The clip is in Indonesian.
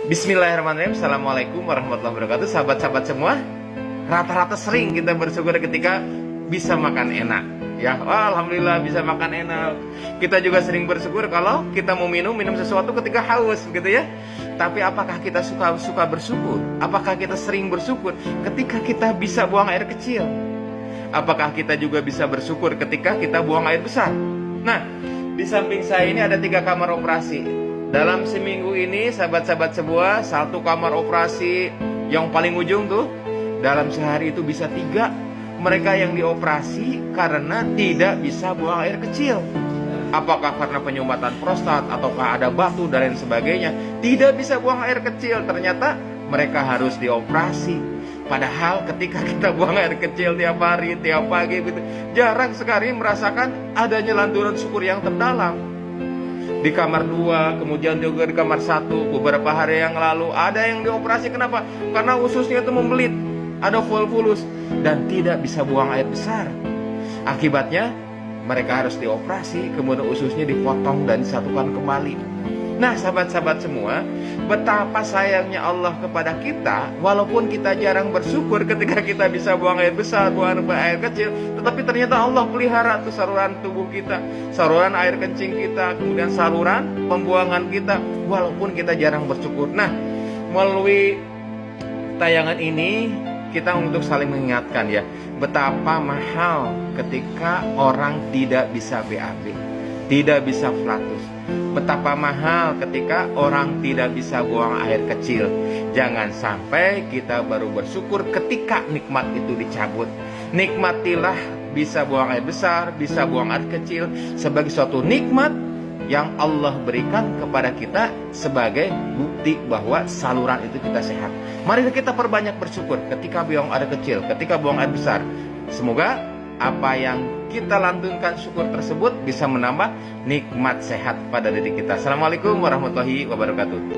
Bismillahirrahmanirrahim. Assalamualaikum warahmatullahi wabarakatuh. Sahabat-sahabat semua, rata-rata sering kita bersyukur ketika bisa makan enak. Ya, alhamdulillah bisa makan enak. Kita juga sering bersyukur kalau kita mau minum sesuatu ketika haus, gitu ya. Tapi apakah kita suka bersyukur? Apakah kita sering bersyukur ketika kita bisa buang air kecil? Apakah kita juga bisa bersyukur ketika kita buang air besar? Nah, di samping saya ini ada 3 kamar operasi. Dalam seminggu ini, sahabat-sahabat semua, 1 kamar operasi yang paling ujung tuh, dalam sehari itu bisa 3. Mereka yang dioperasi karena tidak bisa buang air kecil. Apakah karena penyumbatan prostat, ataukah ada batu dan lain sebagainya, tidak bisa buang air kecil. Ternyata mereka harus dioperasi. Padahal ketika kita buang air kecil tiap hari, tiap pagi gitu, jarang sekali merasakan adanya lantunan syukur yang terdalam. Di kamar 2, kemudian juga di kamar 1, beberapa hari yang lalu ada yang dioperasi. Kenapa? Karena ususnya itu membelit, ada volvulus, dan tidak bisa buang air besar. Akibatnya mereka harus dioperasi, kemudian ususnya dipotong dan disatukan kembali. Nah, sahabat-sahabat semua, betapa sayangnya Allah kepada kita. Walaupun kita jarang bersyukur ketika kita bisa buang air besar, buang air kecil, tetapi ternyata Allah pelihara tuh saluran tubuh kita, saluran air kencing kita, kemudian saluran pembuangan kita, walaupun kita jarang bersyukur. Nah, melalui tayangan ini kita untuk saling mengingatkan ya, betapa mahal ketika orang tidak bisa BAB, tidak bisa flatus. Betapa mahal ketika orang tidak bisa buang air kecil. Jangan sampai kita baru bersyukur ketika nikmat itu dicabut. Nikmatilah bisa buang air besar, bisa buang air kecil sebagai suatu nikmat yang Allah berikan kepada kita sebagai bukti bahwa saluran itu kita sehat. Mari kita perbanyak bersyukur ketika buang air kecil, ketika buang air besar. Semoga apa yang kita lantunkan syukur tersebut bisa menambah nikmat sehat pada diri kita. Assalamualaikum warahmatullahi wabarakatuh.